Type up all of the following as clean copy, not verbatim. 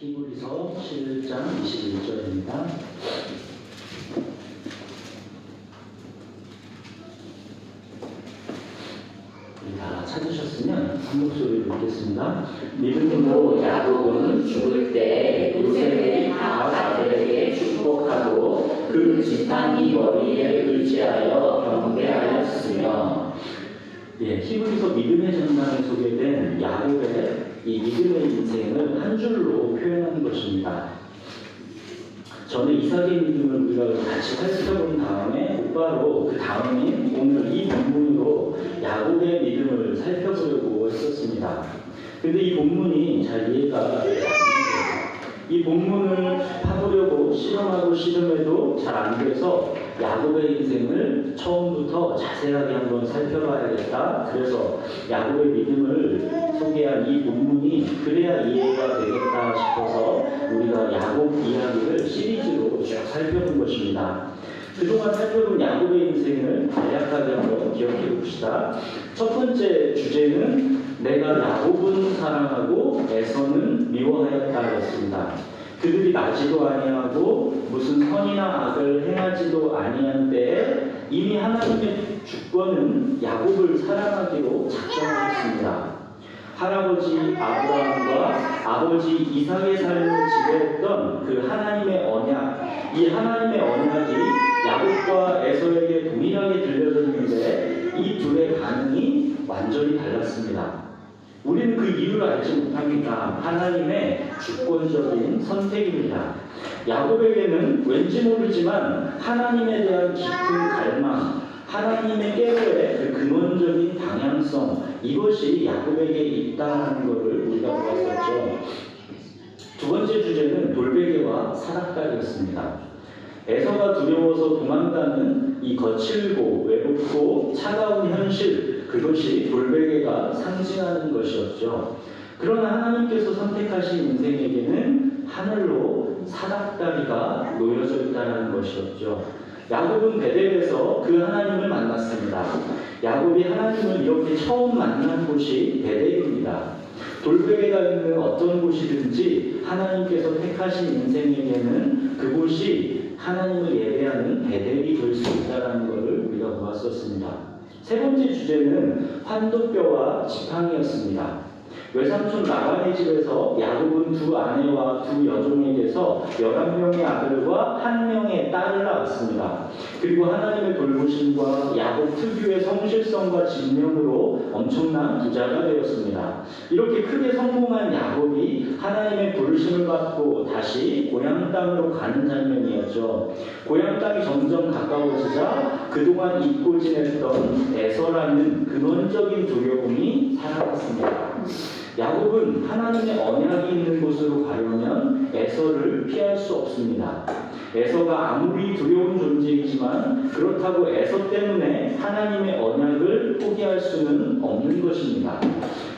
히브리서 11장 21절입니다. 다 찾으셨으면 한 목소리로 읽겠습니다. 믿음으로 야곱은 죽을 때 요셉의 아들에게 축복하고 그 지팡이 머리에 의지하여 경배하였으며. 히브리서 믿음의 전당에 소개된 야곱의 이 믿음의 인생을 한 줄로 표현하는 것입니다. 저는 이삭의 믿음을 우리가 같이 살펴본 다음에 곧바로 그 다음인 오늘 이 본문으로 야곱의 믿음을 살펴보려고 했었습니다. 근데 이 본문이 잘 이해가 되지 않습니다. 이 본문을 파보려고 실험하고 실험해도 잘 안 돼서 야곱의 인생을 처음부터 자세하게 한번 살펴봐야겠다. 그래서 야곱의 믿음을 소개한 이 본문이 그래야 이해가 되겠다 싶어서 우리가 야곱 이야기를 시리즈로 쭉 살펴본 것입니다. 그동안 살펴본 야곱의 인생을 간략하게 한번 기억해 봅시다. 첫 번째 주제는 내가 야곱은 사랑하고 에서는 미워하였다였습니다. 그들이 나지도 아니하고 무슨 선이나 악을 행하지도 아니한 때에 이미 하나님의 주권은 야곱을 사랑하기로 작정하였습니다. 할아버지 아브라함과 아버지 이삭의 삶을 지배했던 그 하나님의 언약, 이 하나님의 언약이 야곱과 에서에게 동일하게 들려졌는데 이 둘의 반응이 완전히 달랐습니다. 우리는 그 이유를 알지 못합니다. 하나님의 주권적인 선택입니다. 야곱에게는 왠지 모르지만 하나님에 대한 깊은 갈망, 하나님의 깨로의 그 근원적인 방향성, 이것이 야곱에게 있다는 것을 우리가 보았었죠. 두 번째 주제는 돌베개와 사닥다리였습니다. 에서가 두려워서 도망가는 이 거칠고 외롭고 차가운 현실, 그것이 돌베개가 상징하는 것이었죠. 그러나 하나님께서 선택하신 인생에게는 하늘로 사닥다리가 놓여져 있다는 것이었죠. 야곱은 베델에서 그 하나님을 만났습니다. 야곱이 하나님을 이렇게 처음 만난 곳이 베델입니다. 돌베개가 있는 어떤 곳이든지 하나님께서 택하신 인생에게는 그곳이 하나님을 예배하는 베델이 될 수 있다는 것을 우리가 보았었습니다. 세 번째 주제는 환도뼈와 지팡이였습니다. 외삼촌 라반의 집에서 야곱은 두 아내와 두 여종에게서 11명의 아들과 1명의 딸을 낳았습니다. 그리고 하나님의 돌보심과 야곱 특유의 성실성과 진명으로 엄청난 부자가 되었습니다. 이렇게 크게 성공한 야곱이 하나님의 부르심을 받고 다시 고향 땅으로 가는 장면이었죠. 고향 땅이 점점 가까워지자 그동안 잊고 지냈던 에서라는 근원적인 두려움이 사라졌습니다. 야곱은 하나님의 언약이 있는 곳으로 가려면 에서를 피할 수 없습니다. 에서가 아무리 두려운 존재이지만 그렇다고 에서 때문에 하나님의 언약을 포기할 수는 없는 것입니다.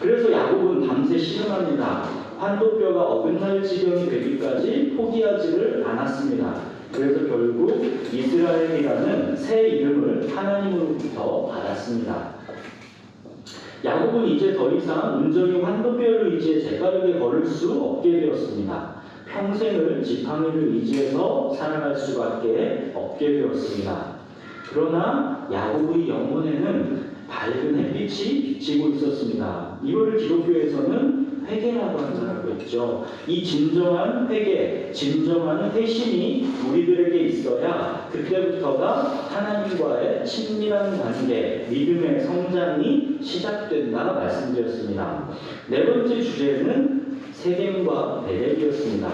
그래서 야곱은 밤새 실험합니다. 환도뼈가 어긋날 지경이 되기까지 포기하지를 않았습니다. 그래서 결국 이스라엘이라는 새 이름을 하나님으로부터 받았습니다. 야곱은 이제 더 이상 온전히 환도뼈를 의지해 제가르게 걸을 수 없게 되었습니다. 평생을 지팡이를 의지해서 살아갈 수밖에 없게 되었습니다. 그러나 야곱의 영혼에는 밝은 햇빛이 비치고 있었습니다. 이거를 기독교에서는 회개라고 한다고 했죠. 이 진정한 회개, 진정한 회심이 우리들에게 있어야 그때부터가 하나님과의 친밀한 관계, 믿음의 성장이 시작된다 말씀드렸습니다. 네 번째 주제는 세겜과 베델이었습니다.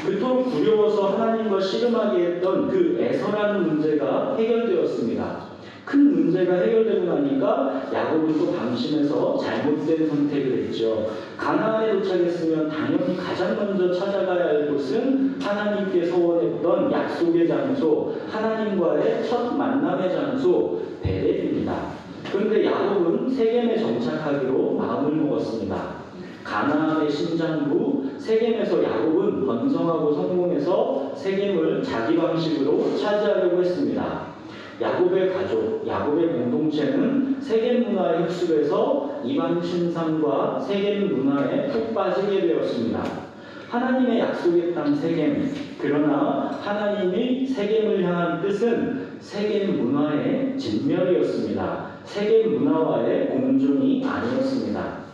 그토록 두려워서 하나님과 씨름하게 했던 그 에서라는 문제가 해결되었습니다. 큰 문제가 해결되고 나니까 야곱은 또 방심해서 잘못된 선택을 했죠. 가나안에 도착했으면 당연히 가장 먼저 찾아가야 할 곳은 하나님께 소원했던 약속의 장소, 하나님과의 첫 만남의 장소 베델입니다. 그런데 야곱은 세겜에 정착하기로 마음을 먹었습니다. 가나안의 심장부 세겜에서 야곱은 번성하고 성공해서 세겜을 자기 방식으로 차지하려고 했습니다. 야곱의 가족, 야곱의 공동체는 세겜 문화에 흡수해서 이방 신상과 세겜 문화에 푹 빠지게 되었습니다. 하나님의 약속의 땅 세겜, 그러나 하나님이 세겜을 향한 뜻은 세겜 문화의 진멸이었습니다. 세겜 문화와의 공존이 아니었습니다.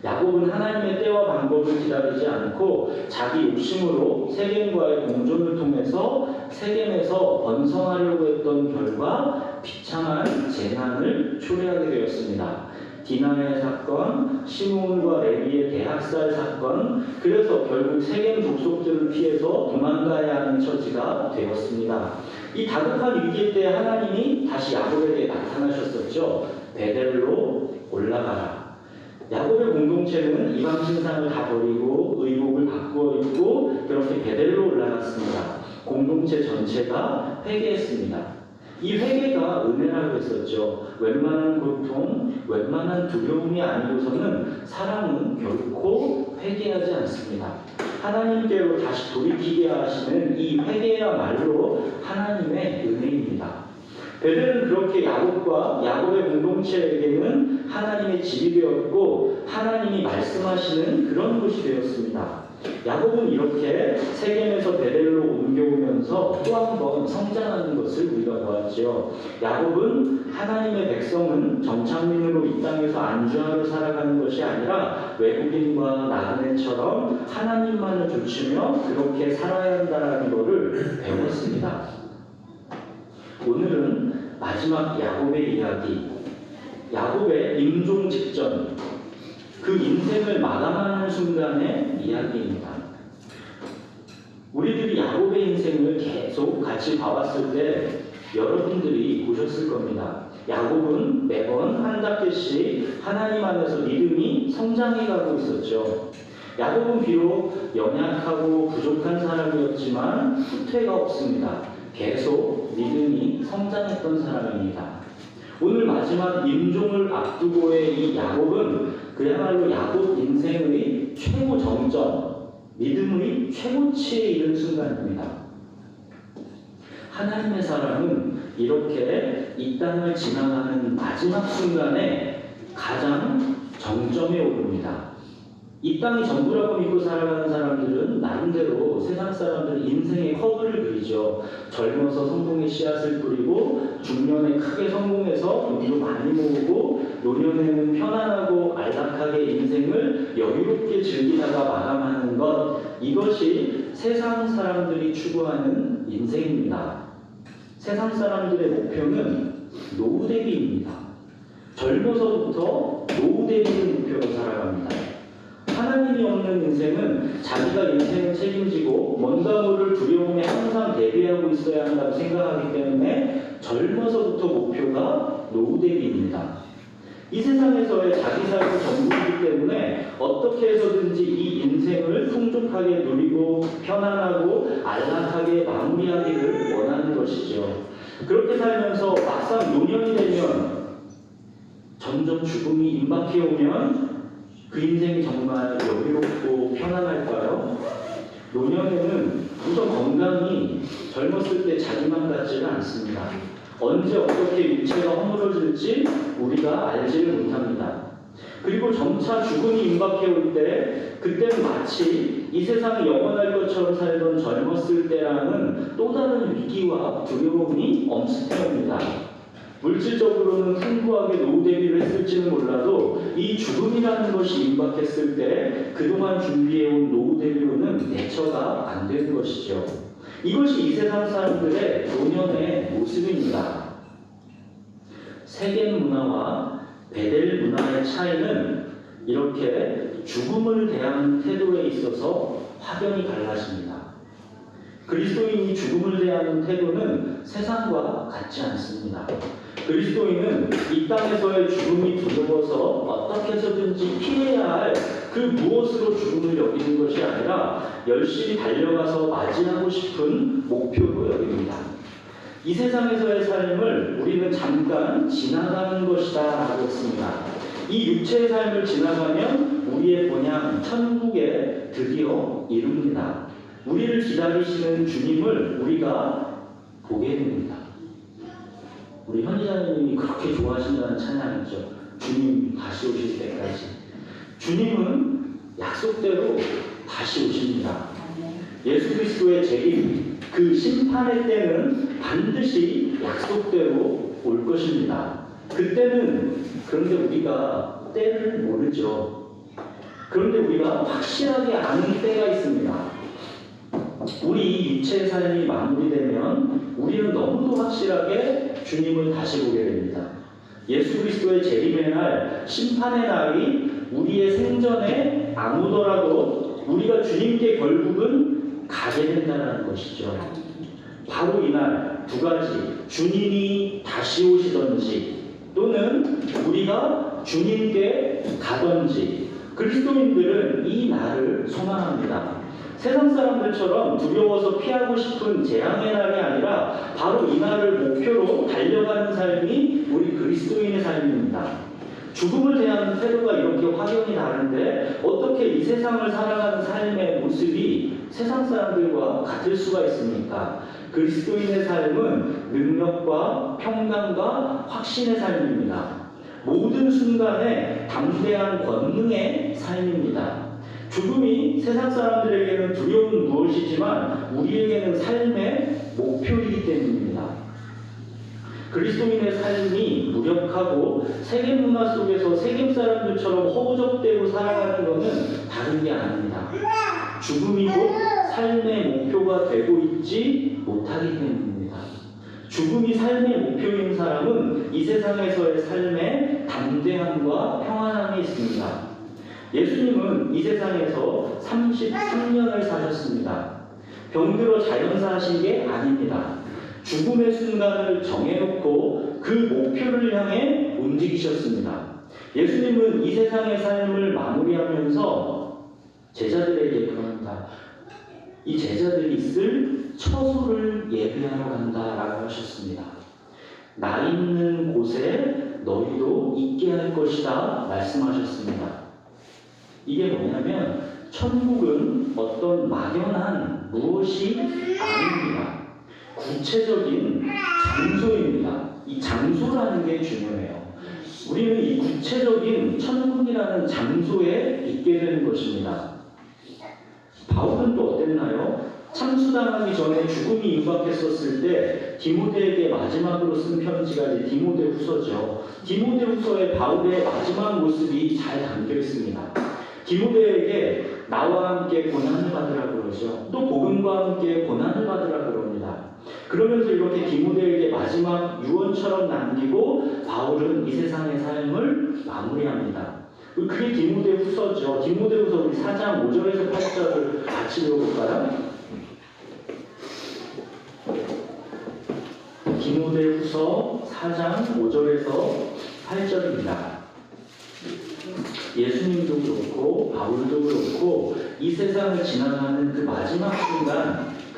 야곱은 하나님의 때와 방법을 기다리지 않고 자기 욕심으로 세겜과의 공존을 통해서 세겜에서 번성하려고 했던 결과 비참한 재난을 초래하게 되었습니다. 디나의 사건, 시므온과 레위의 대학살 사건, 그래서 결국 세겜 족속들을 피해서 도망가야 하는 처지가 되었습니다. 이 다급한 위기 때 하나님이 다시 야곱에게 나타나셨었죠. 베델로 올라가라. 야곱의 공동체는 이방 신상을 다 버리고 의복을 바꾸어 입고 그렇게 베델로 올라갔습니다. 공동체 전체가 회개했습니다. 이 회개가 은혜라고 했었죠. 웬만한 고통, 웬만한 두려움이 아니고서는 사람은 결코 회개하지 않습니다. 하나님께로 다시 돌이키게 하시는 이 회개야말로 하나님의 은혜입니다. 베델은 그렇게 야곱과 야곱의 공동체에게는 하나님의 집이 되었고 하나님이 말씀하시는 그런 곳이 되었습니다. 야곱은 이렇게 세겜에서 베델로 옮겨오면서 또 한 번 성장하는 것을 우리가 보았지요. 야곱은 하나님의 백성은 정착민으로 이 땅에서 안주하며 살아가는 것이 아니라 외국인과 나그네처럼 하나님만을 좇으며 그렇게 살아야 한다는 것을 배웠습니다. 오늘은 마지막 야곱의 이야기, 야곱의 임종 직전, 그 인생을 마감하는 순간의 이야기입니다. 우리들이 야곱의 인생을 계속 같이 봐왔을 때 여러분들이 보셨을 겁니다. 야곱은 매번 한 단계씩 하나님 안에서 믿음이 성장해가고 있었죠. 야곱은 비록 연약하고 부족한 사람이었지만 후퇴가 없습니다. 계속 믿음이 성장했던 사람입니다. 오늘 마지막 임종을 앞두고의 이 야곱은 그야말로 야곱 인생의 최고 정점, 믿음의 최고치에 이른 순간입니다. 하나님의 사람은 이렇게 이 땅을 지나가는 마지막 순간에 가장 정점에 오릅니다. 이 땅이 전부라고 믿고 살아가는 사람들은 나름대로 세상 사람들은 인생의 커브를 그리죠. 젊어서 성공의 씨앗을 뿌리고 중년에 크게 성공해서 돈도 많이 모으고 노년에는 편안하고 안락하게 인생을 여유롭게 즐기다가 마감하는 것, 이것이 세상 사람들이 추구하는 인생입니다. 세상 사람들의 목표는 노후 대비입니다. 젊어서부터 노후 대비의 목표로 살아갑니다. 하나님이 없는 인생은 자기가 인생을 책임지고 먼다물을 두려움에 항상 대비하고 있어야 한다고 생각하기 때문에 젊어서부터 목표가 노후 대비입니다. 이 세상에서의 자기 삶의 전부이기 때문에 어떻게 해서든지 이 인생을 풍족하게 누리고 편안하고 안락하게 마무리하기를 원하는 것이죠. 그렇게 살면서 막상 노년이 되면 점점 죽음이 임박해 오면 그 인생이 정말 여유롭고 편안할까요? 노년에는 우선 건강이 젊었을 때 자기만 같지는 않습니다. 언제 어떻게 육체가 허물어질지 우리가 알지를 못합니다. 그리고 점차 죽음이 임박해 올 때 그때는 마치 이 세상이 영원할 것처럼 살던 젊었을 때랑은 또 다른 위기와 두려움이 엄습해 옵니다. 물질적으로는 풍부하게 노후 대비를 했을지는 몰라도 이 죽음이라는 것이 임박했을 때 그동안 준비해온 노후 대비로는 대처가 안 되는 것이죠. 이것이 이 세상 사람들의 노년의 모습입니다. 세겜 문화와 베델 문화의 차이는 이렇게 죽음을 대하는 태도에 있어서 확연히 달라집니다. 그리스도인이 죽음을 대하는 태도는 세상과 같지 않습니다. 그리스도인은 이 땅에서의 죽음이 두려워서 어떻게 해서든지 피해야 할 그 무엇으로 죽음을 여기는 것이 아니라 열심히 달려가서 맞이하고 싶은 목표로 여깁니다. 이 세상에서의 삶을 우리는 잠깐 지나가는 것이다 라고 했습니다. 이 육체의 삶을 지나가면 우리의 본향 천국에 드디어 이룹니다. 우리를 기다리시는 주님을 우리가 보게 됩니다. 우리 현지자님이 그렇게 좋아하신다는 찬양이죠. 주님 다시 오실 때까지. 주님은 약속대로 다시 그리스도의 재림, 그 심판의 때는 반드시 약속대로 올 것입니다. 그때는 그런데 우리가 때를 모르죠. 그런데 우리가 확실하게 아는 때가 있습니다. 우리 육체의 삶이 마무리되면 우리는 너무도 확실하게 주님을 다시 보게 됩니다. 예수 그리스도의 재림의 날, 심판의 날이 우리의 생전에 안 오더라도 우리가 주님께 결국은 가게 된다는 것이죠. 바로 이날 두 가지, 주님이 다시 오시던지 또는 우리가 주님께 가던지, 그리스도인들은 이 날을 소망합니다. 세상 사람들처럼 두려워서 피하고 싶은 재앙의 날이 아니라 바로 이 날을 목표로 달려가는 삶이 우리 그리스도인의 삶입니다. 죽음을 대하는 태도가 이렇게 확연히 다른데 어떻게 이 세상을 살아가는 삶의 모습이 세상 사람들과 같을 수가 있습니까? 그리스도인의 삶은 능력과 평강과 확신의 삶입니다. 모든 순간에 담대한 권능의 삶입니다. 죽음이 세상 사람들에게는 두려운 무엇이지만 우리에게는 삶의 목표이기 때문입니다. 그리스도인의 삶이 무력하고 세계 문화 속에서 세계 사람들처럼 허우적대고 살아가는 것은 다른 게 아닙니다. 죽음이 곧 삶의 목표가 되고 있지 못하기 때문입니다. 죽음이 삶의 목표인 사람은 이 세상에서의 삶에 담대함과 평안함이 있습니다. 예수님은 이 세상에서 33년을 사셨습니다. 병들어 자연사 하신 게 아닙니다. 죽음의 순간을 정해놓고 그 목표를 향해 움직이셨습니다. 예수님은 이 세상의 삶을 마무리하면서 제자들에게 그럽니다. 이 제자들이 있을 처소를 예비하러 간다라고 하셨습니다. 나 있는 곳에 너희도 있게 할 것이다 말씀하셨습니다. 이게 뭐냐면 천국은 어떤 막연한 무엇이 아닙니다. 구체적인 장소입니다. 이 장소라는 게 중요해요. 우리는 이 구체적인 천국이라는 장소에 있게 되는 것입니다. 바울은 또 어땠나요? 참수당하기 전에 죽음이 임박했었을 때 디모데에게 마지막으로 쓴 편지가 이제 디모데후서죠. 디모데후서의 바울의 마지막 모습이 잘 담겨 있습니다. 디모데에게 나와 함께 고난을 받으라 그러죠. 또 복음과 함께 고난을 받으라 그럽니다. 그러면서 이렇게 디모데에게 마지막 유언처럼 남기고 바울은 이 세상의 삶을 마무리합니다. 그게 디모데후서죠. 디모데후서 우리 4장 5절에서 8절을 같이 읽어볼까요? 디모데후서 4장 5절에서 8절입니다. 예수님도 그렇고 바울도 그렇고 이 세상을 지나가는 그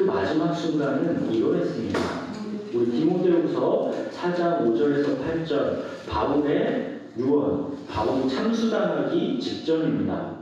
마지막 순간은 이러했습니다. 우리 디모데후서 4장 5절에서 8절 바울의 유언, 바울이 참수당하기 직전입니다.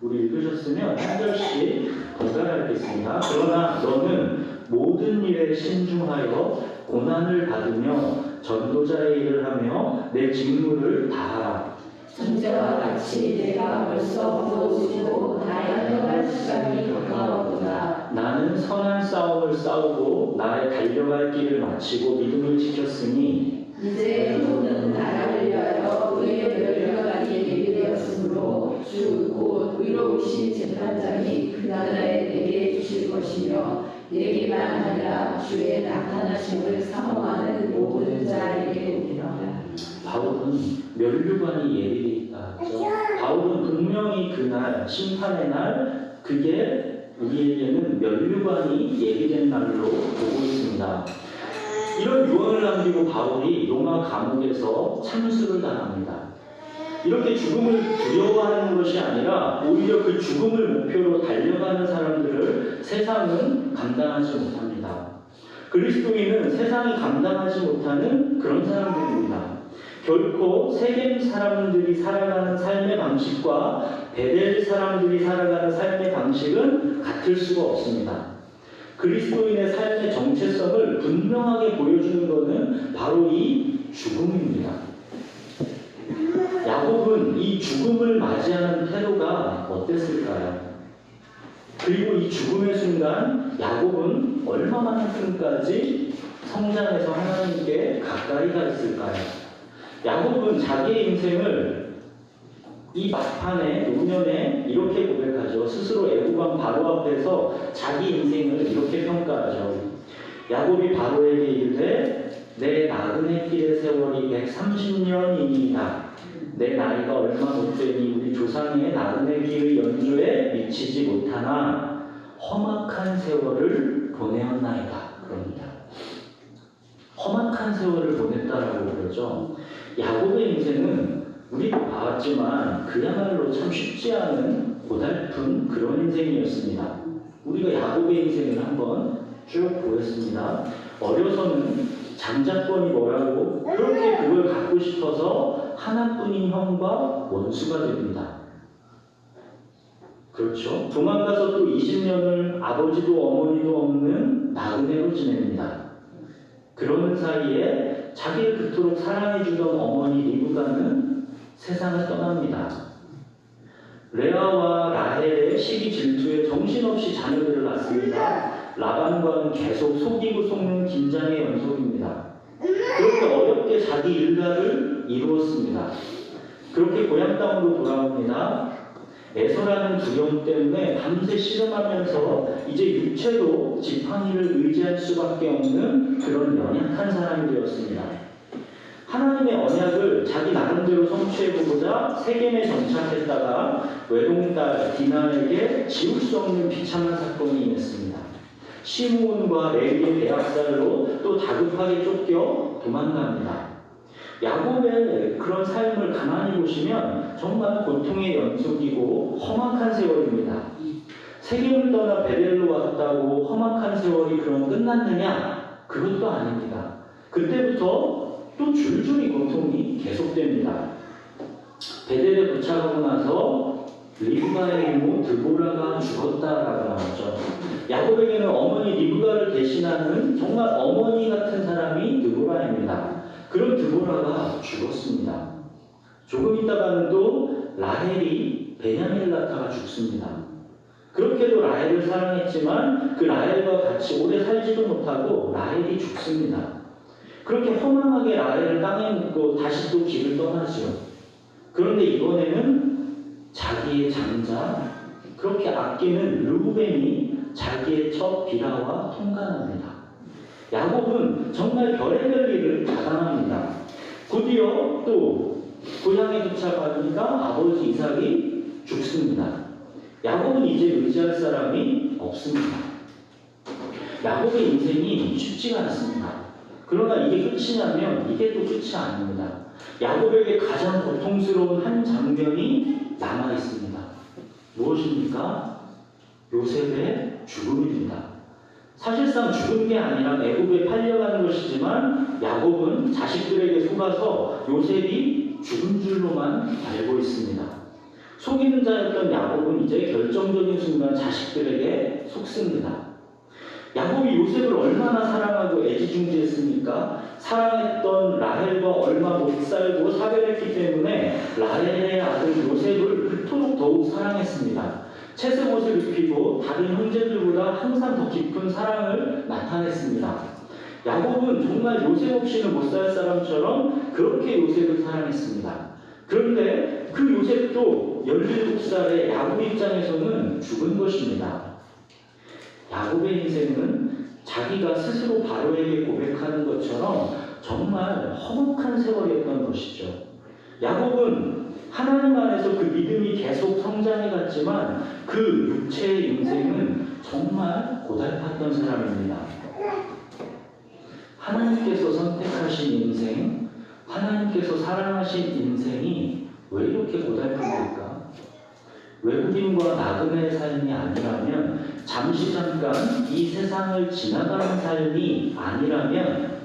우리 읽으셨으면 한 절씩 번갈아듣겠습니다. 그러나 너는 모든 일에 신중하여 고난을 받으며 전도자의 일을 하며 내 직무를 다하라. 전자와 같이 내가 벌써 부어지고 달려갈 시간이 가까웠구나. 나는 선한 싸움을 싸우고 나의 달려갈 길을 마치고 믿음을 지켰으니 이제 너는 나라를 위하여 의의 멸류관이 예비되었으므로 주 곧 의로우신 재판장이 그날에 내게 주실 것이며 내게만 아니라 주의 나타나심을 사모하는 모든 자에게 오리라. 바울은 멸류관이 예비되어 있다. 바울은 분명히 그날 심판의 날 그게 우리에게는 멸류관이 예비된 날로 보고 있습니다. 이런 유언을 남기고 바울이 로마 감옥에서 참수를 당합니다. 이렇게 죽음을 두려워하는 것이 아니라 오히려 그 죽음을 목표로 달려가는 사람들을 세상은 감당하지 못합니다. 그리스도인은 세상이 감당하지 못하는 그런 사람들입니다. 결코 세겜 사람들이 살아가는 삶의 방식과 베델 사람들이 살아가는 삶의 방식은 같을 수가 없습니다. 그리스도인의 삶의 정체성을 분명하게 보여주는 것은 바로 이 죽음입니다. 야곱은 이 죽음을 맞이하는 태도가 어땠을까요? 그리고 이 죽음의 순간 야곱은 얼마만큼까지 성장해서 하나님께 가까이 가 있을까요? 야곱은 자기의 인생을 이 막판에 노년에 이렇게 고백하죠. 스스로 애굽왕 바로 앞에서 자기 인생을 이렇게 평가하죠. 야곱이 바로에게 이르되 내 나그네 길의 세월이 130년이니이다. 내 나이가 얼마 못되니 우리 조상의 나그네 길의 연조에 미치지 못하나 험악한 세월을 보내었나이다. 그럽니다. 험악한 세월을 보냈다라고 그러죠. 야곱의 인생은 우리도 봐왔지만 그야말로 참 쉽지 않은 고달픈 그런 인생이었습니다. 우리가 야곱의 인생을 한번 쭉 보겠습니다. 어려서는 장자권이 뭐라고 그렇게 그걸 갖고 싶어서 하나뿐인 형과 원수가 됩니다. 그렇죠. 도망가서 또 20년을 아버지도 어머니도 없는 나그네로 지냅니다. 그러는 사이에 자기를 그토록 사랑해주던 어머니 리브가는 세상을 떠납니다. 레아와 라헬의 시기 질투에 정신없이 자녀들을 낳습니다. 라반과는 계속 속이고 속는 긴장의 연속입니다. 그렇게 어렵게 자기 일가를 이루었습니다. 그렇게 고향 땅으로 돌아옵니다. 에서라는 두려움 때문에 밤새 씨름하면서 이제 육체도 지팡이를 의지할 수밖에 없는 그런 연약한 사람이 되었습니다. 하나님의 언약을 자기 나름대로 성취해보고자 세겜에 정착했다가 외동딸 디나에게 지울 수 없는 비참한 사건이 임했습니다. 시므온과 레위의 대학살로 또 다급하게 쫓겨 도망갑니다. 야곱의 그런 삶을 가만히 보시면 정말 고통의 연속이고 험악한 세월입니다. 세겜을 떠나 베델로 왔다고 험악한 세월이 그럼 끝났느냐? 그것도 아닙니다. 그때부터 또 줄줄이 고통이 계속됩니다. 베델에 도착하고 나서 리브가의 이모 드보라가 죽었다라고 나오죠. 야곱에게는 어머니 리브가를 대신하는 정말 어머니 같은 사람이 드보라입니다. 그런 드보라가 죽었습니다. 조금 있다가는 또 라헬이 베냐민을 낳다가 죽습니다. 그렇게도 라헬을 사랑했지만 그 라헬과 같이 오래 살지도 못하고 라헬이 죽습니다. 그렇게 허망하게 라헬을 땅에 묻고 다시 또 길을 떠나죠. 그런데 이번에는 자기의 장자, 그렇게 아끼는 르우벤이 자기의 첫 비라와 통관합니다. 야곱은 정말 별의별 일을 다 당합니다. 곧이어 또 고향에 도착하니까 아버지 이삭이 죽습니다. 야곱은 이제 의지할 사람이 없습니다. 야곱의 인생이 쉽지가 않습니다. 그러나 이게 끝이냐면 이게 또 끝이 아닙니다. 야곱에게 가장 고통스러운 한 장면이 남아 있습니다. 무엇입니까? 요셉의 죽음입니다. 사실상 죽은 게 아니라 애굽에 팔려가는 것이지만 야곱은 자식들에게 속아서 요셉이 죽은 줄로만 알고 있습니다. 속이는 자였던 야곱은 이제 결정적인 순간 자식들에게 속습니다. 야곱이 요셉을 얼마나 사랑하고 애지중지했습니까? 사랑했던 라헬과 얼마 못 살고 사별했기 때문에 라헬의 아들 요셉을 그토록 더욱 사랑했습니다. 채색 옷을 입히고 다른 형제들보다 항상 더 깊은 사랑을 나타냈습니다. 야곱은 정말 요셉 없이는 못 살 사람처럼 그렇게 요셉을 사랑했습니다. 그런데 그 요셉도 17살의 야곱 입장에서는 죽은 것입니다. 야곱의 인생은 자기가 스스로 바로에게 고백하는 것처럼 정말 험악한 세월이었던 것이죠. 야곱은 하나님 안에서 그 믿음이 계속 성장해 갔지만 그 육체의 인생은 정말 고달팠던 사람입니다. 하나님께서 선택하신 인생, 하나님께서 사랑하신 인생이 왜 이렇게 고달픕니까? 외국인과 나그네의 삶이 아니라면, 잠시 잠깐 이 세상을 지나가는 삶이 아니라면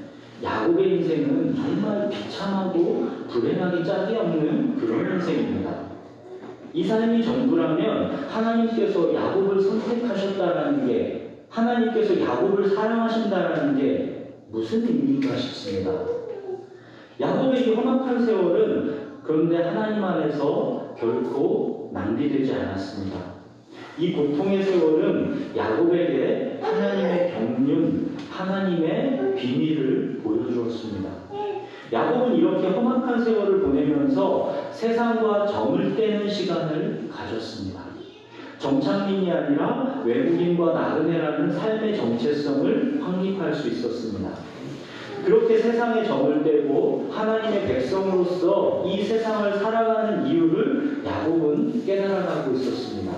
야곱의 인생은 정말 비참하고 불행하기 짝이 없는 그런 인생입니다. 이 삶이 전부라면 하나님께서 야곱을 선택하셨다는 게, 하나님께서 야곱을 사랑하신다는 게 무슨 의미인가 싶습니다. 야곱의 이 험악한 세월은 그런데 하나님 안에서 결코 낭비되지 않았습니다. 이 고통의 세월은 야곱에게 하나님의 경륜, 하나님의 비밀을 보여주었습니다. 야곱은 이렇게 험악한 세월을 보내면서 세상과 정을 떼는 시간을 가졌습니다. 정착민이 아니라 외국인과 나그네라는 삶의 정체성을 확립할 수 있었습니다. 그렇게 세상의 정을 떼고 하나님의 백성으로서 이 세상을 살아가는 이유를 야곱은 깨달아가고 있었습니다.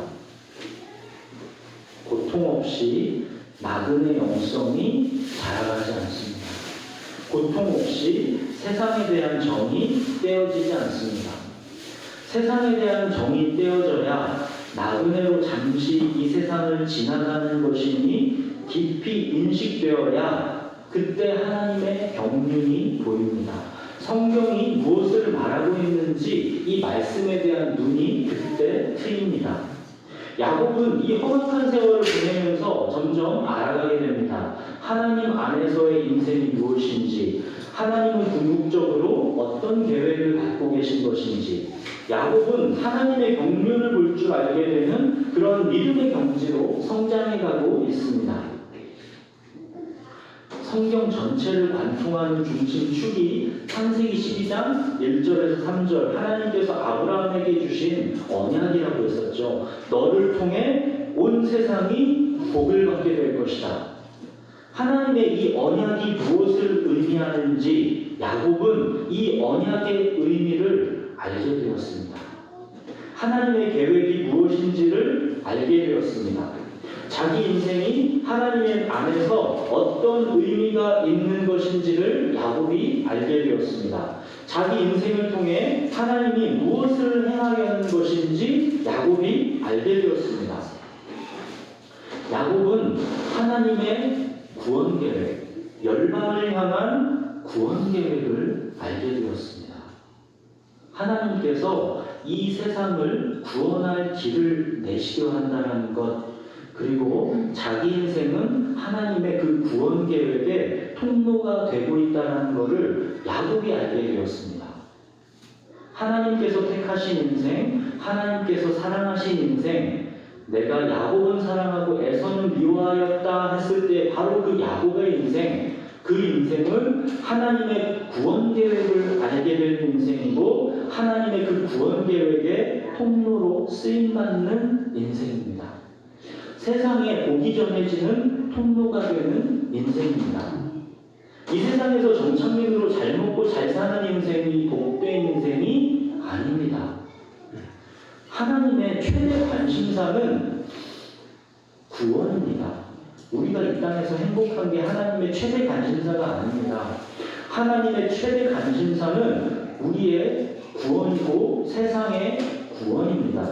고통 없이 나그네 영성이 자라가지 않습니다. 고통 없이 세상에 대한 정이 떼어지지 않습니다. 세상에 대한 정이 떼어져야 나그네로 잠시 이 세상을 지나가는 것이니 깊이 인식되어야 그때 하나님의 경륜이 보입니다. 성경이 무엇을 말하고 있는지 이 말씀에 대한 눈이 그때 트입니다. 야곱은 이 험악한 세월을 보내면서 점점 알아가게 됩니다. 하나님 안에서의 인생이 무엇인지, 하나님은 궁극적으로 어떤 계획을 갖고 계신 것인지, 야곱은 하나님의 경륜을 볼 줄 알게 되는 그런 믿음의 경지로 성장해가고 있습니다. 성경 전체를 관통하는 중심축이 창세기 12장 1절에서 3절 하나님께서 아브라함에게 주신 언약이라고 했었죠. 너를 통해 온 세상이 복을 받게 될 것이다. 하나님의 이 언약이 무엇을 의미하는지 야곱은 이 언약의 의미를 알게 되었습니다. 하나님의 계획이 무엇인지를 알게 되었습니다. 자기 인생이 하나님 안에서 어떤 의미가 있는 것인지를 야곱이 알게 되었습니다. 자기 인생을 통해 하나님이 무엇을 행하려는 것인지 야곱이 알게 되었습니다. 야곱은 하나님의 구원 계획, 열방을 향한 구원 계획을 알게 되었습니다. 하나님께서 이 세상을 구원할 길을 내시려 한다는 것, 그리고 자기 인생은 하나님의 그 구원 계획의 통로가 되고 있다는 것을 야곱이 알게 되었습니다. 하나님께서 택하신 인생, 하나님께서 사랑하신 인생, 내가 야곱은 사랑하고 에서는 미워하였다 했을 때 바로 그 야곱의 인생, 그 인생은 하나님의 구원 계획을 알게 된 인생이고 하나님의 그 구원 계획의 통로로 쓰임받는 인생입니다. 세상에 복이 전해지는 통로가 되는 인생입니다. 이 세상에서 정착민으로 잘 먹고 잘 사는 인생이 복된 인생이 아닙니다. 하나님의 최대 관심사는 구원입니다. 우리가 이 땅에서 행복한 게 하나님의 최대 관심사가 아닙니다. 하나님의 최대 관심사는 우리의 구원이고 세상의 구원입니다.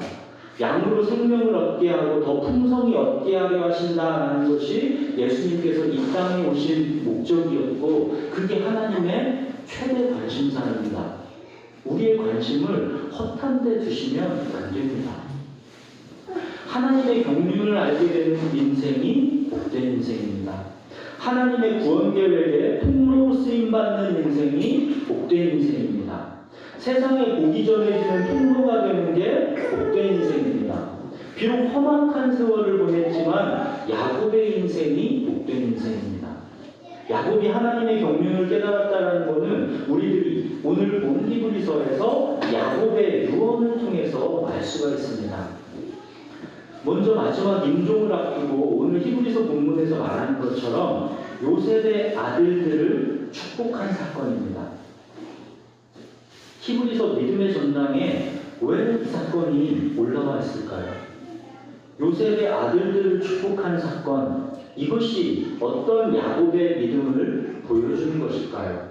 양으로 생명을 얻게 하고 더 풍성히 얻게 하려 하신다는 것이 예수님께서 이 땅에 오신 목적이었고 그게 하나님의 최대 관심사입니다. 우리의 관심을 허탄 데 두시면 안 됩니다. 하나님의 경륜을 알게 되는 인생이 복된 인생입니다. 하나님의 구원 계획에 통로로 쓰임받는 인생이 복된 인생입니다. 세상에 복이 전해지는 통로가 되는 게 복된 인생입니다. 비록 험악한 세월을 보냈지만 야곱의 인생이 복된 인생입니다. 야곱이 하나님의 경륜을 깨달았다는 것은 우리들이 오늘 본 히브리서에서 야곱의 유언을 통해서 알 수가 있습니다. 먼저 마지막 임종을 앞두고 오늘 히브리서 본문에서 말하는 것처럼 요셉의 아들들을 축복한 사건입니다. 히브리서 믿음의 전당에 왜 이 사건이 올라와 있을까요? 요셉의 아들들을 축복한 사건, 이것이 어떤 야곱의 믿음을 보여주는 것일까요?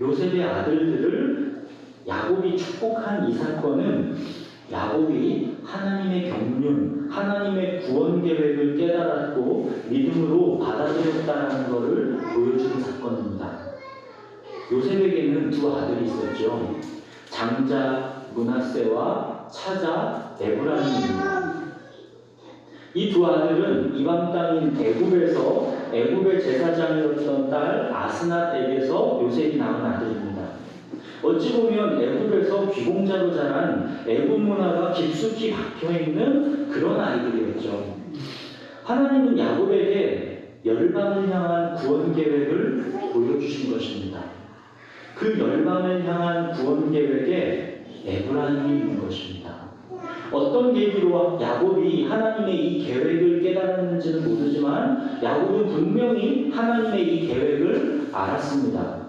요셉의 아들들을 야곱이 축복한 이 사건은 야곱이 하나님의 경륜, 하나님의 구원 계획을 깨달았고 믿음으로 받아들였다는 것을 보여주는 사건입니다. 요셉에게는 두 아들이 있었죠. 장자 므낫세와 차자 에브라임입니다. 이 두 아들은 이방 땅인 애굽에서 애굽의 제사장이었던 딸 아스낫에게서 요셉이 낳은 아들입니다. 어찌 보면 애굽에서 귀공자로 자란 애굽 문화가 깊숙이 박혀있는 그런 아이들이었죠. 하나님은 야곱에게 열방을 향한 구원 계획을 보여주신 것입니다. 그 열방을 향한 구원 계획에 에브라임이 있는 것입니다. 어떤 계기로 야곱이 하나님의 이 계획을 깨달았는지는 모르지만 야곱은 분명히 하나님의 이 계획을 알았습니다.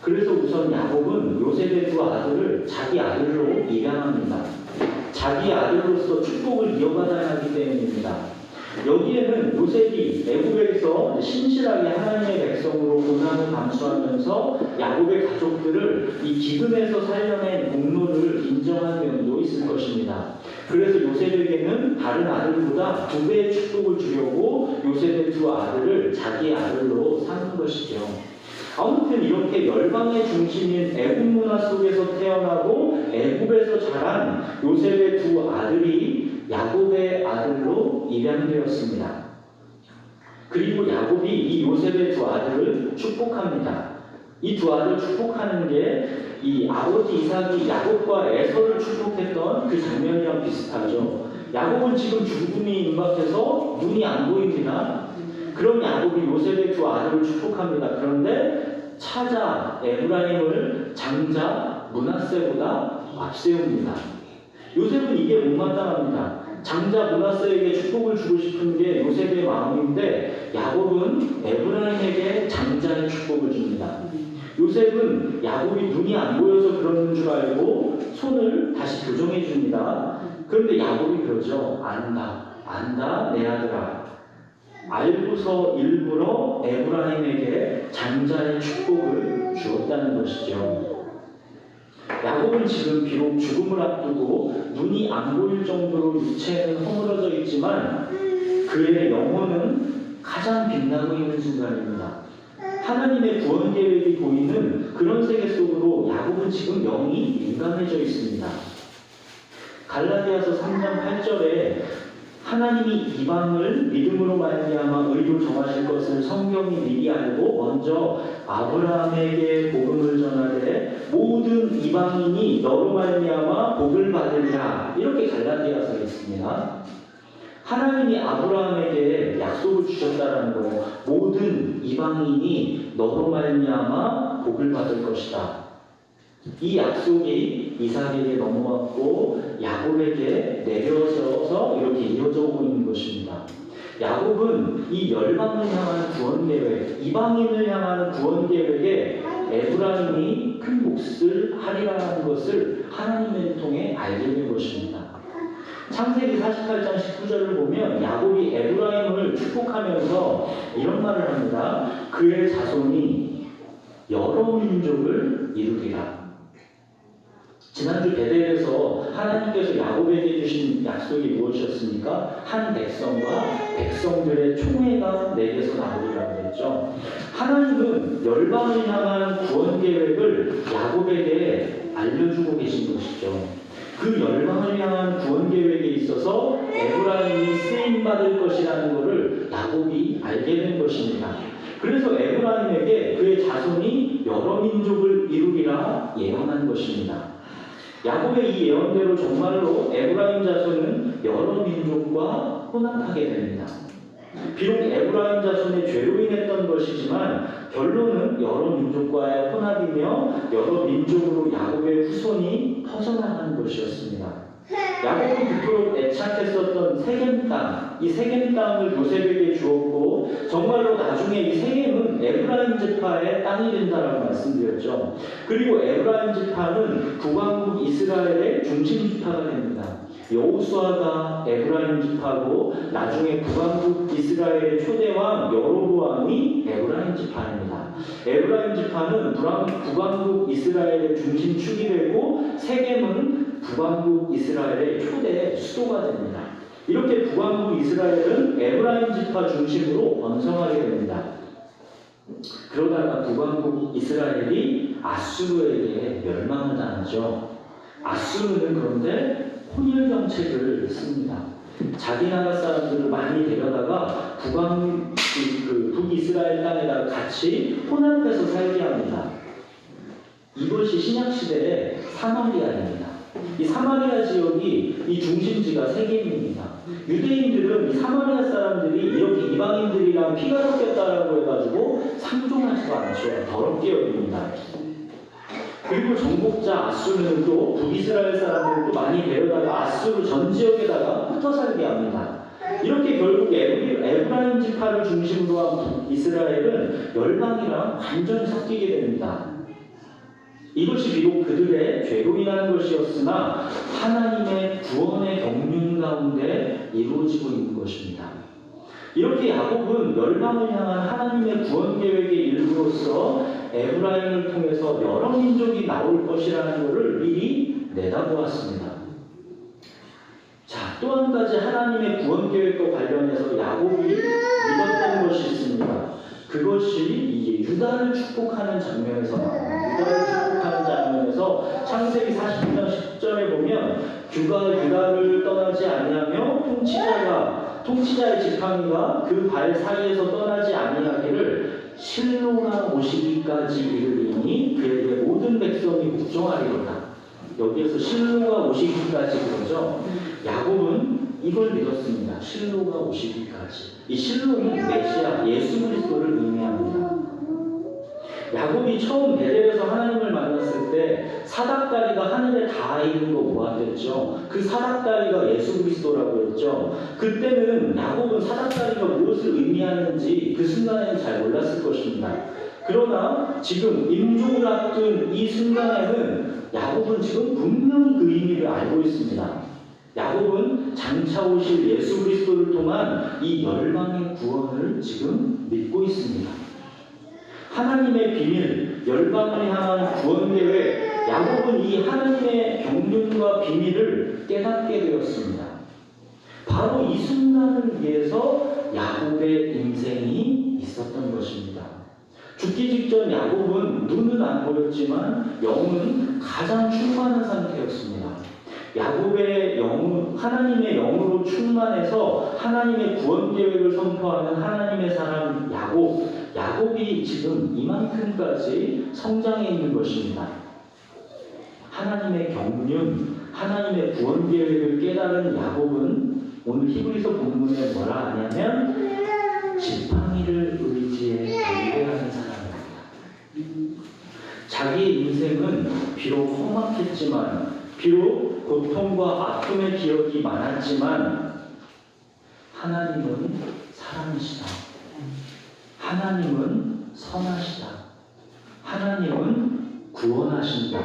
그래서 우선 야곱은 요셉의 두 아들을 자기 아들로 입양합니다. 자기 아들로서 축복을 이어받아야 하기 때문입니다. 여기에는 요셉이 애굽에서 신실하게 하나님의 백성으로 고난을 감수하면서 야곱의 가족들을 이 기근에서 살려낸 공로를 인정한 면도 있을 것입니다. 그래서 요셉에게는 다른 아들보다 2배의 축복을 주려고 요셉의 두 아들을 자기 아들로 삼은 것이죠. 아무튼 이렇게 열방의 중심인 애굽 문화 속에서 태어나고 애굽에서 자란 요셉의 두 아들이 야곱의 아들로 입양되었습니다. 그리고 야곱이 이 요셉의 두 아들을 축복합니다. 이 두 아들을 축복하는 게 이 아버지 이삭이 야곱과 에서를 축복했던 그 장면이랑 비슷하죠. 야곱은 지금 죽음이 임박해서 눈이 안 보입니다. 그럼 야곱이 요셉의 두 아들을 축복합니다. 그런데 차자 에브라임을 장자 므낫세보다 앞세웁니다. 요셉은 이게 못마땅합니다. 장자 므낫세에게 축복을 주고 싶은 게 요셉의 마음인데 야곱은 에브라임에게 장자의 축복을 줍니다. 요셉은 야곱이 눈이 안 보여서 그러는 줄 알고 손을 다시 교정해 줍니다. 그런데 야곱이 그러죠. 안다 내 아들아. 알고서 일부러 에브라임에게 장자의 축복을 주었다는 것이죠. 야곱은 지금 비록 죽음을 앞두고 눈이 안 보일 정도로 육체는 허물어져 있지만 그의 영혼은 가장 빛나고 있는 순간입니다. 하나님의 구원 계획이 보이는 그런 세계 속으로 야곱은 지금 영이 민감해져 있습니다. 갈라디아서 3장 8절에 하나님이 이방을 믿음으로 말미암아 의로 정하실 것을 성경이 미리 알고 먼저 아브라함에게 복음을 전하되 모든 이방인이 너로 말미암아 복을 받으리라. 이렇게 갈라디아서에 있습니다. 하나님이 아브라함에게 약속을 주셨다라는 거예요. 모든 이방인이 너로 말미암아 복을 받을 것이다. 이 약속이 이삭에게 넘어왔고 야곱에게 내려져서 이렇게 이어져 오고 있는 것입니다. 야곱은 이 열방을 향한 구원 계획, 이방인을 향한 구원 계획에 에브라임이 큰 몫을 하리라는 것을 하나님을 통해 알게 된 것입니다. 창세기 48장 19절을 보면 야곱이 에브라임을 축복하면서 이런 말을 합니다. 그의 자손이 여러 민족을 이루리라. 지난주 베델에서 하나님께서 야곱에게 주신 약속이 무엇이었습니까? 한 백성과 백성들의 총회가 내게서 나오리라고 했죠. 하나님은 열방을 향한 구원 계획을 야곱에게 알려주고 계신 것이죠. 그 열방을 향한 구원 계획에 있어서 에브라임이 쓰임받을 것이라는 것을 야곱이 알게 된 것입니다. 그래서 에브라임에게 그의 자손이 여러 민족을 이루리라 예언한 것입니다. 야곱의 이 예언대로 정말로 에브라임 자손은 여러 민족과 혼합하게 됩니다. 비록 에브라임 자손의 죄로 인했던 것이지만 결론은 여러 민족과의 혼합이며 여러 민족으로 야곱의 후손이 퍼져나가는 것이었습니다. 야곱은 그토록 애착했었던 세겜 땅, 이 세겜 땅을 요셉에게 주었고 정말로 나중에 이 세겜은 에브라임 지파의 땅이 된다라고 말씀드렸죠. 그리고 에브라임 지파는 북왕국 이스라엘의 중심 지파가 됩니다. 여호수아가 에브라임 지파고 나중에 북왕국 이스라엘의 초대왕 여로보암이 에브라임 지파입니다. 에브라임 지파는 북왕국 이스라엘의 중심축이 되고 세겜은 북왕국 이스라엘의 초대 수도가 됩니다. 이렇게 북왕국 이스라엘은 에브라임 지파 중심으로 번성하게 됩니다. 그러다가 북왕국 이스라엘이 아수르에게 멸망을 당하죠. 아수르는 그런데 혼혈 정책을 씁니다. 자기 나라 사람들을 많이 데려다가 북이스라엘 땅에다가 같이 혼합해서 살게 합니다. 이것이 신약시대의 사마리아입니다. 이 사마리아 지역이 이 중심지가 세겜입니다. 유대인들은 이 사마리아 사람들이 이렇게 이방인들이랑 피가 섞였다라고 해가지고 상종하지도 않죠. 더럽게 여깁니다. 그리고 정복자 아수르는 또 북이스라엘 사람들을 또 많이 데려다가 아수르 전 지역에다가 흩어 살게 합니다. 이렇게 결국 에브라임 지파를 중심으로 한 이스라엘은 열방이랑 완전히 섞이게 됩니다. 이것이 비록 그들의 죄로 인한 것이었으나 하나님의 구원의 경륜 가운데 이루어지고 있는 것입니다. 이렇게 야곱은 열방을 향한 하나님의 구원 계획의 일부로서 에브라임을 통해서 여러 민족이 나올 것이라는 것을 미리 내다보았습니다. 자, 또 한 가지 하나님의 구원 계획과 관련해서 야곱이 믿었던 것이 있습니다. 그것이 이게 유다를 축복하는 장면에서 나옵니다. 유다를 축복하는 장면에서 창세기 40장 10절에 보면 유다를 떠나지 아니하며 통치자의 지팡이가 그 발 사이에서 떠나지 아니하기를 실로가 오시기까지 이르리니 그에게 모든 백성이 복종하리로다. 여기에서 실로가 오시기까지 그러죠. 야곱은 이걸 믿었습니다. 실로가 오시기까지. 이 실로는 메시아 예수 그리스도를 의미합니다. 야곱이 처음 베델에서 하나님을 만났을 때 사닥다리가 하늘에 닿아 있는 거 보았겠죠. 그 사닥다리가 예수 그리스도라고 했죠. 그때는 야곱은 사닥다리가 무엇을 의미하는지 그 순간에는 잘 몰랐을 것입니다. 그러나 지금 임종을 앞둔 이 순간에는 야곱은 지금 분명히 그 의미를 알고 있습니다. 야곱은 장차 오실 예수 그리스도를 통한 이 열방의 구원을 지금 믿고 있습니다. 하나님의 비밀, 열방을 향한 구원 계획, 야곱은 이 하나님의 경륜과 비밀을 깨닫게 되었습니다. 바로 이 순간을 위해서 야곱의 인생이 있었던 것입니다. 죽기 직전 야곱은 눈은 안 보였지만 영은 가장 충만한 상태였습니다. 야곱의 영은 하나님의 영으로 충만해서 하나님의 구원 계획을 선포하는 하나님의 사람 야곱이 지금 이만큼까지 성장해 있는 것입니다. 하나님의 경륜, 하나님의 구원 계획을 깨달은 야곱은 오늘 히브리서 본문에 뭐라 하냐면 지팡이를 의지해 경배하는 사람입니다. 자기 인생은 비록 험악했지만 비록 고통과 아픔의 기억이 많았지만 하나님은 사랑이시다. 하나님은 선하시다. 하나님은 구원하신다.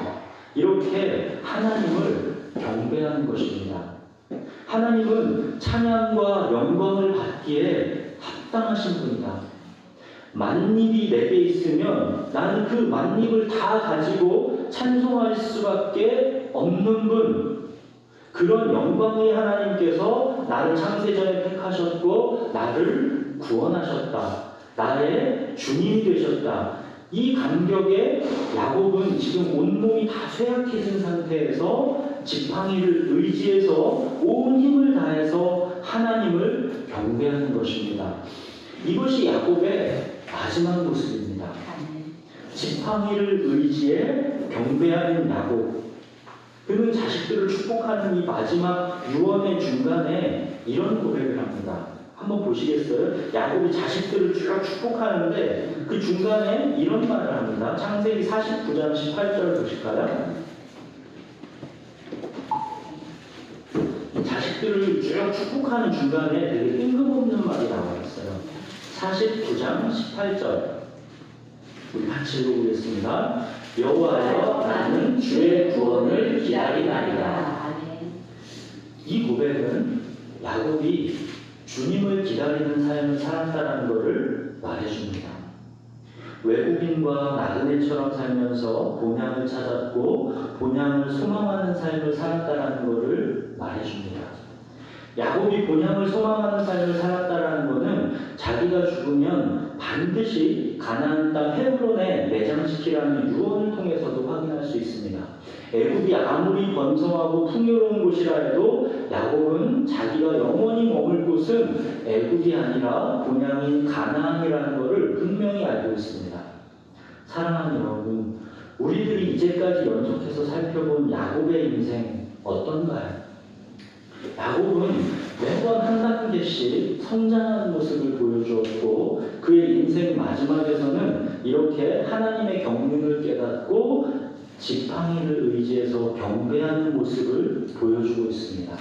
이렇게 하나님을 경배하는 것입니다. 하나님은 찬양과 영광을 받기에 합당하신 분이다. 만입이 내게 있으면 나는 그 만입을 다 가지고 찬송할 수밖에 없는 분. 그런 영광의 하나님께서 나를 창세전에 택하셨고 나를 구원하셨다. 나의 주님이 되셨다. 이 감격에 야곱은 지금 온몸이 다 쇠약해진 상태에서 지팡이를 의지해서 온 힘을 다해서 하나님을 경배하는 것입니다. 이것이 야곱의 마지막 모습입니다. 지팡이를 의지해 경배하는 야곱. 그는 자식들을 축복하는 이 마지막 유언의 중간에 이런 고백을 합니다. 한번 보시겠어요? 야곱이 자식들을 쭉 축복하는데 그 중간에 이런 말을 합니다. 창세기 49장 18절 보실까요? 자식들을 쭉 축복하는 중간에 되게 뜬금없는 말이 나와 있어요. 49장 18절 우리 같이 읽어보겠습니다. 여호와여 나는 주의 구원을 기다리나이다. 이 고백은 야곱이 주님을 기다리는 삶을 살았다는 것을 말해줍니다. 외국인과 나그네처럼 살면서 본향을 찾았고 본향을 소망하는 삶을 살았다는 것을 말해줍니다. 야곱이 본향을 소망하는 삶을 살았다는 것은 자기가 죽으면 반드시 가나안 땅 헤브론에 매장시키라는 유언을 통해서도 확인할 수 있습니다. 애굽이 아무리 번성하고 풍요로운 곳이라 해도 야곱은 자기가 영원히 머물 곳은 애굽이 아니라 본향인 가나안이라는 것을 분명히 알고 있습니다. 사랑하는 여러분, 우리들이 이제까지 연속해서 살펴본 야곱의 인생 어떤가요? 야곱은 매번 한 단계씩 성장하는 모습을 보여주었고 그의 인생 마지막에서는 이렇게 하나님의 경륜을 깨닫고 지팡이를 의지해서 경배하는 모습을 보여주고 있습니다.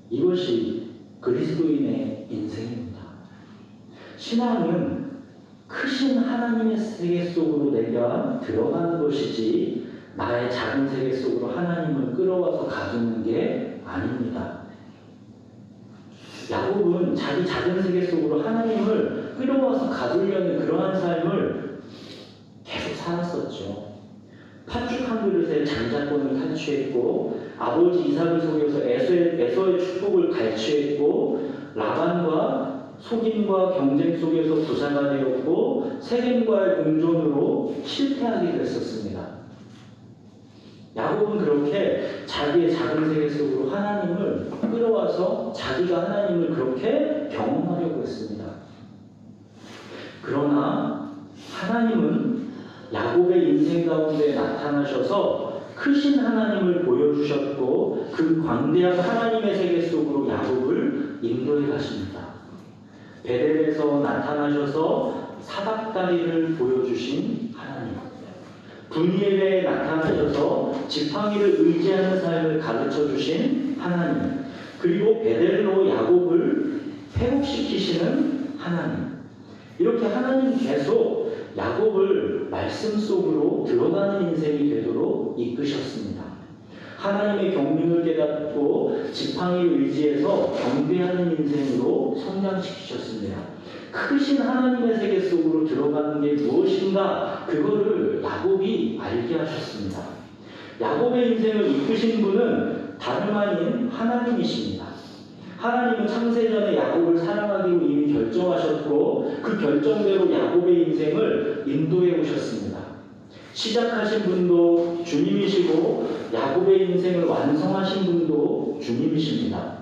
이것이 그리스도인의 인생입니다. 신앙은 크신 하나님의 세계 속으로 내가 들어가는 것이지 나의 작은 세계 속으로 하나님을 끌어와서 가두는 게 아닙니다. 야곱은 자기 작은 세계 속으로 하나님을 끌어와서 가두려는 그러한 삶을 계속 살았었죠. 팥죽 한 그릇에 장자권을 탈취했고 아버지 이삭을 속여서 에서의 축복을 갈취했고 라반과 속임과 경쟁 속에서 부자가 되었고 세겜과의 공존으로 실패하게 됐었습니다. 야곱은 그렇게 자기의 작은 세계 속으로 하나님을 끌어와서 자기가 하나님을 그렇게 경험하려고 했습니다. 그러나 하나님은 야곱의 인생 가운데 나타나셔서 크신 하나님을 보여주셨고 그 광대한 하나님의 세계 속으로 야곱을 인도해 가십니다. 베델에서 나타나셔서 사닥다리를 보여주신 하나님, 분이엘에 나타나셔서 지팡이를 의지하는 삶을 가르쳐 주신 하나님, 그리고 베델로 야곱을 회복시키시는 하나님, 이렇게 하나님 계속 야곱을 말씀 속으로 들어가는 인생이 되도록 이끄셨습니다. 하나님의 경륜을 깨닫고 지팡이를 의지해서 경배하는 인생으로 성장시키셨습니다. 크신 하나님의 세계 속으로 들어가는 게 무엇인가 그거를 야곱이 알게 하셨습니다. 야곱의 인생을 이끄신 분은 다름 아닌 하나님이십니다. 하나님은 창세전에 야곱을 사랑하기로 이미 결정하셨고 그 결정대로 야곱의 인생을 인도해 오셨습니다. 시작하신 분도 주님이시고 야곱의 인생을 완성하신 분도 주님이십니다.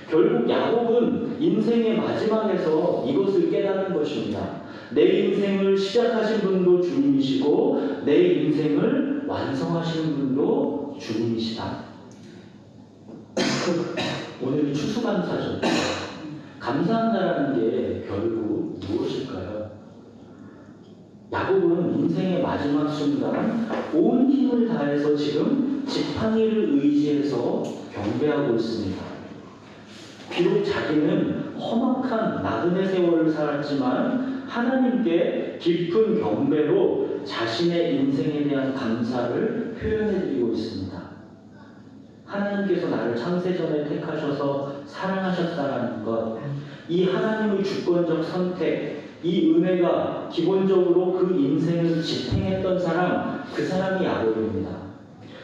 결국 야곱은 인생의 마지막에서 이것을 깨닫는 것입니다. 내 인생을 시작하신 분도 주님이시고 내 인생을 완성하시는 분도 주님이시다. 오늘이 추수감사죠. 감사한다라는 게 결국 무엇일까요? 야곱은 인생의 마지막 순간 온 힘을 다해서 지금 지팡이를 의지해서 경배하고 있습니다. 비록 자기는 험악한 나그네 세월을 살았지만 하나님께 깊은 경배로 자신의 인생에 대한 감사를 표현해드리고 있습니다. 하나님께서 나를 창세전에 택하셔서 사랑하셨다는 것, 이 하나님의 주권적 선택, 이 은혜가 기본적으로 그 인생을 지탱했던 사람, 그 사람이 야곱입니다.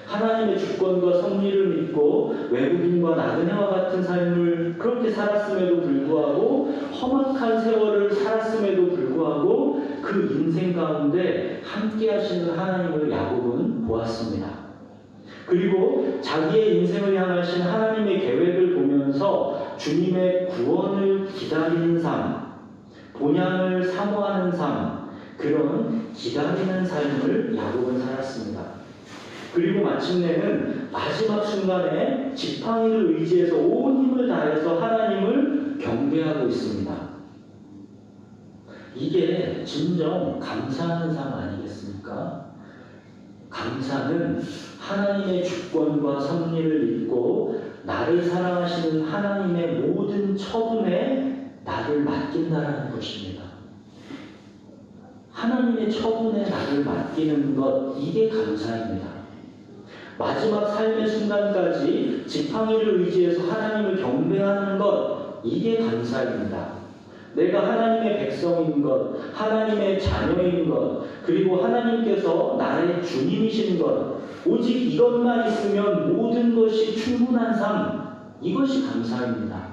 하나님의 주권과 섭리를 믿고 외국인과 나그네와 같은 삶을 그렇게 살았음에도 불구하고 험악한 세월을 살았음에도 불구하고 그 인생 가운데 함께 하시는 하나님을 야곱은 보았습니다. 그리고 자기의 인생을 향하신 하나님의 계획을 보면서 주님의 구원을 기다리는 삶, 본향을 사모하는 삶, 그런 기다리는 삶을 야곱은 살았습니다. 그리고 마침내는 마지막 순간에 지팡이를 의지해서 온 힘을 다해서 하나님을 경배하고 있습니다. 이게 진정 감사하는 삶 아니겠습니까? 감사는 하나님의 주권과 섭리를 믿고 나를 사랑하시는 하나님의 모든 처분에 나를 맡긴다라는 것입니다. 하나님의 처분에 나를 맡기는 것, 이게 감사입니다. 마지막 삶의 순간까지 지팡이를 의지해서 하나님을 경배하는 것, 이게 감사입니다. 내가 하나님의 백성인 것, 하나님의 자녀인 것, 그리고 하나님께서 나의 주님이신 것, 오직 이것만 있으면 모든 것이 충분한 삶, 이것이 감사입니다.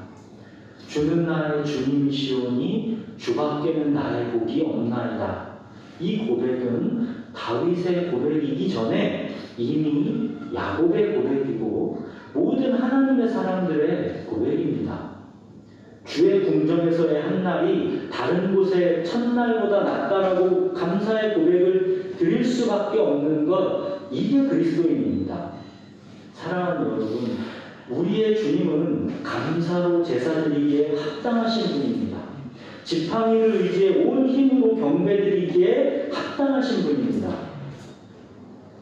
주는 나의 주님이시오니 주밖에는 나의 복이 없나이다. 이 고백은 다윗의 고백이기 전에 이미 야곱의 고백이고 모든 하나님의 사람들의 고백입니다. 주의 궁정에서의 한 날이 다른 곳의 첫날보다 낫다라고 감사의 고백을 드릴 수밖에 없는 것, 이게 그리스도인입니다. 사랑하는 여러분, 우리의 주님은 감사로 제사 드리기에 합당하신 분입니다. 지팡이를 의지해 온 힘으로 경배드리기에 합당하신 분입니다.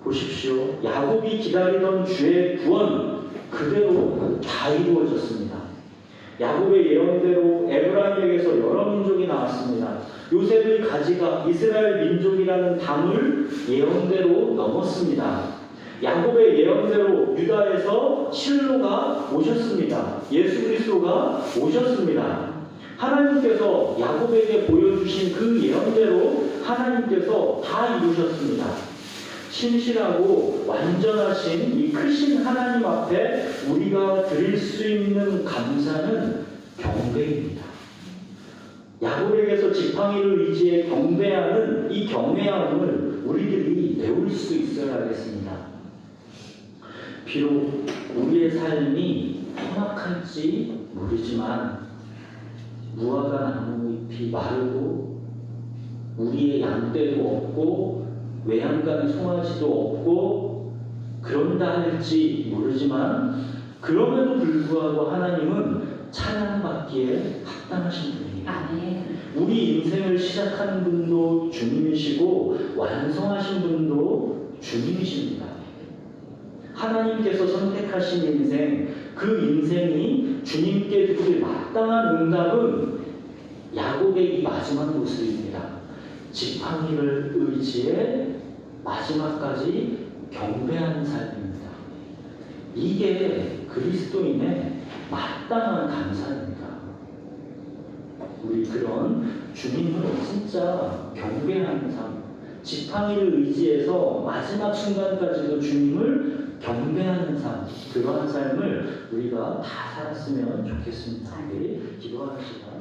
보십시오. 야곱이 기다리던 주의 구원 그대로 다 이루어졌습니다. 야곱의 예언대로 에브라임에게서 여러 민족이 나왔습니다. 요셉의 가지가 이스라엘 민족이라는 담을 예언대로 넘었습니다. 야곱의 예언대로 유다에서 실로가 오셨습니다. 예수 그리스도가 오셨습니다. 하나님께서 야곱에게 보여주신 그 예언대로 하나님께서 다 이루셨습니다. 신실하고 완전하신 이 크신 하나님 앞에 우리가 드릴 수 있는 감사는 경배입니다. 야곱에게서 지팡이를 의지해 경배하는 이 경외함을 우리들이 배울 수 있어야 하겠습니다. 비록 우리의 삶이 험악할지 모르지만 무화과 나무 잎이 마르고 우리의 양떼도 없고 외양간의 송아지도 없고 그런다 할지 모르지만 그럼에도 불구하고 하나님은 찬양받기에 합당하신 분이에요. 아멘. 우리 인생을 시작하는 분도 주님이시고 완성하신 분도 주님이십니다. 하나님께서 선택하신 인생, 그 인생이 주님께 드릴 마땅한 응답은 야곱의 이 마지막 모습입니다. 지팡이를 의지해 마지막까지 경배하는 삶입니다. 이게 그리스도인의 마땅한 감사입니다. 우리 그런 주님을 진짜 경배하는 삶, 지팡이를 의지해서 마지막 순간까지도 주님을 경배하는 삶, 그러한 삶을 우리가 다 살았으면 좋겠습니다. 우리 기도합시다.